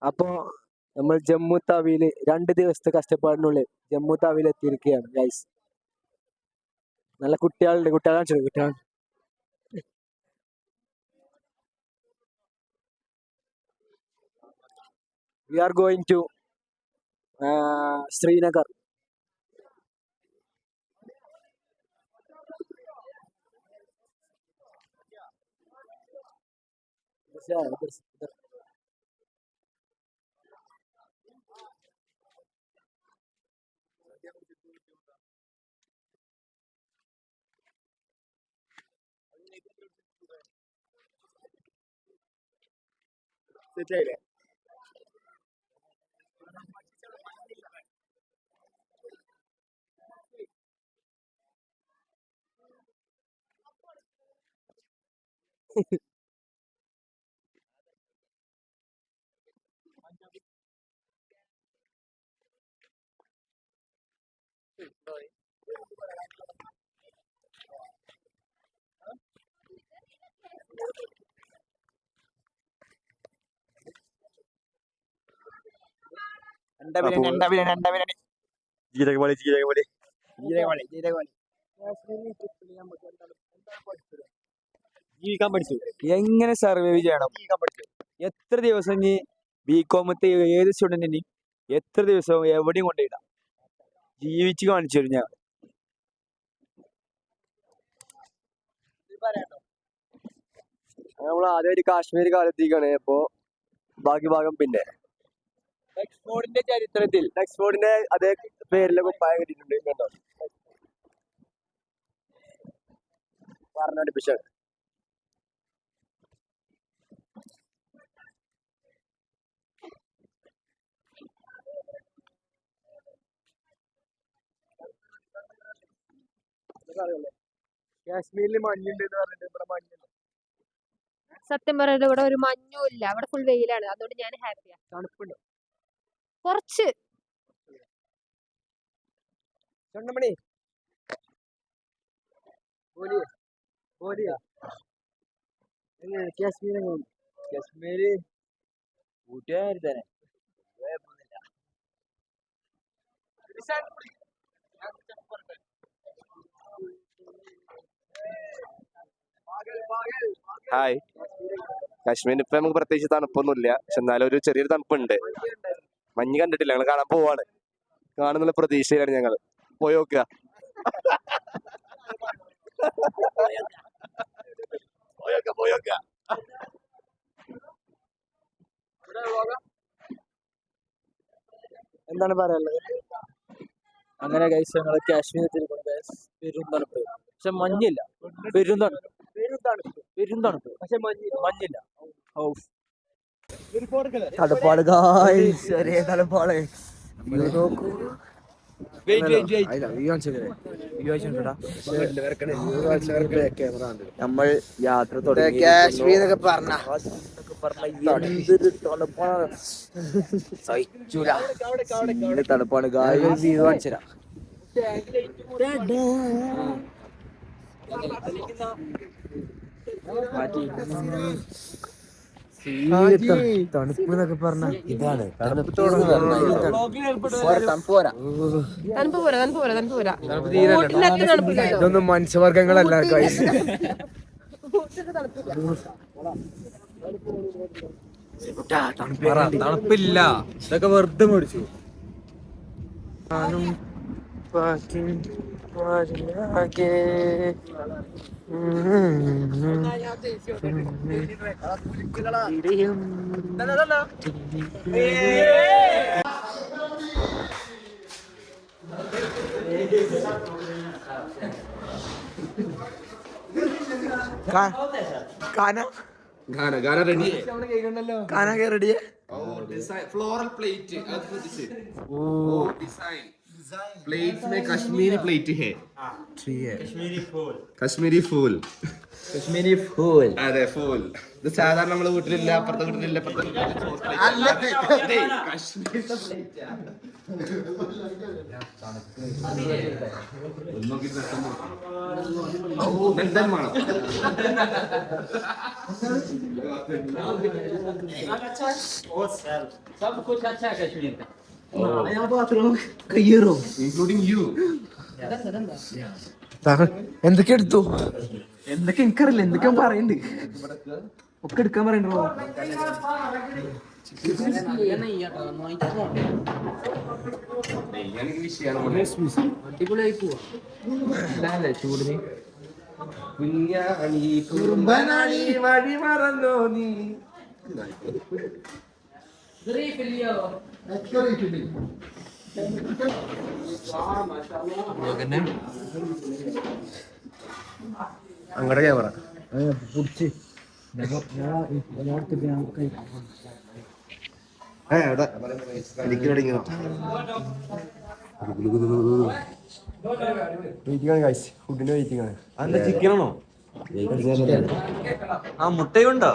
അപ്പോ നമ്മൾ ജമ്മു താവിയില് 2 ദിവസത്തെ കഷ്ടപ്പാടിനുള്ളിൽ ജമ്മു താവിയിൽ എത്തിയിരിക്കുകയാണ് ഗൈസ്. നല്ല കുട്ടികളുണ്ട്, കുട്ടികൾ we are going to Srinagar. ജീവിക്കാൻ പഠിച്ചു. എങ്ങനെ സർവൈവ് ചെയ്യണം, എത്ര ദിവസം ഇനി ബികോമത്തെ ഏത് സ്റ്റുഡന്റിന് എത്ര ദിവസം എവിടെയും കൊണ്ടിടാം, ജീവിച്ച് കാണിച്ചു തരും ഞാൻ. നമ്മൾ ആദ്യമായിട്ട് കാശ്മീർ കാലത്തേക്കാണ്. അപ്പോ ബാക്കി ഭാഗം പിന്നെ എക്സ്പോർട്ടിന്റെ ചരിത്രത്തിൽ എക്സ്പോർട്ടിന്റെ അതേ പേരിലെ കുപ്പായം കിട്ടിയിട്ടുണ്ട്. കണ്ടോ, പറഞ്ഞടിപ്പിച്ചാണ്. കാശ്മീരിൽ മഞ്ഞുണ്ട് എന്ന് പറഞ്ഞിട്ട് ഇവിടെ മഞ്ഞുണ്ട്. സത്യം പറയുന്നത് ഇവിടെ ഒരു മഞ്ഞും ഇല്ല, അവിടെ ഫുൾ വെയിലാണ്. അതുകൊണ്ട് ഞാൻ ഹാപ്പിയാ. തണുപ്പുണ്ട് കുറച്ച്. ചണ്ടമണി കാശ്മീർ കാശ്മീര് കൂട്ടുകാരി തന്നെ ഹായ്. കാശ്മീരിൽ ഇപ്പൊ നമുക്ക് പ്രത്യേകിച്ച് തണുപ്പൊന്നുമില്ല, പക്ഷെ എന്നാലും ഒരു ചെറിയൊരു തണുപ്പുണ്ട്. മഞ്ഞ് കണ്ടിട്ടില്ല, ഞങ്ങൾ കാണാൻ പോവാണ്. കാണുന്നുള്ള പ്രതീക്ഷയിലാണ് ഞങ്ങൾ. പോയി നോക്കുക. എന്താണ് പറയാനുള്ളത്? അങ്ങനെ ഗൈസ് ഞങ്ങൾ കാശ്മീർ പെരും തണുപ്പ്, പക്ഷെ മഞ്ഞില്ല. പെരും തണുപ്പ് പക്ഷെ മഞ്ഞില്ല. തണുപ്പാട് ഗായ്സ്, ഒരേ തണുപ്പാണ്. നോക്കൂ, നമ്മൾ യാത്ര തുടങ്ങി. കാശ്മീർ എന്നൊക്കെ പറഞ്ഞ എന്തൊരു തണുപ്പാണ്, സഹിച്ചൂല. തണുപ്പാണ് ഗായ്സ്. കാണിച്ചു തരാം. തണുപ്പ് എന്നൊക്കെ പറഞ്ഞ ഇതാണ്. ഇതൊന്നും മനുഷ്യവർഗങ്ങളല്ല ഗൈസ്. തണുപ്പില്ല, ഇതൊക്കെ വെറുതെ മേടിച്ചു. Gana ready? Gana ready? Oh, design floral plate. Oh, design. Plate में कश्मीरी plate है. ठीक है. कश्मीरी फूल. अरे फूल. तो साधारण हम लोग उठने ले, पर तो उठने ले, पर तो कश्मीरी plate. सब कुछ अच्छा है कश्मीर का എന്തൊക്കെ എടുത്തു എന്തൊക്കെ എനിക്കറിയില്ല എന്തൊക്കെ പറയുന്നുണ്ട് ഒക്കെ എടുക്കാൻ പറയണ്ടോ അടിപൊളിയായി പോവാ ചൂടിന് വഴി മറന്നോ നീ അങ്ങോട്ട് ക്യാമറ ഫുഡിന് വെയിറ്റിംഗ് ആണ് ചിക്കനാണോ ആ മുട്ടയുണ്ടോ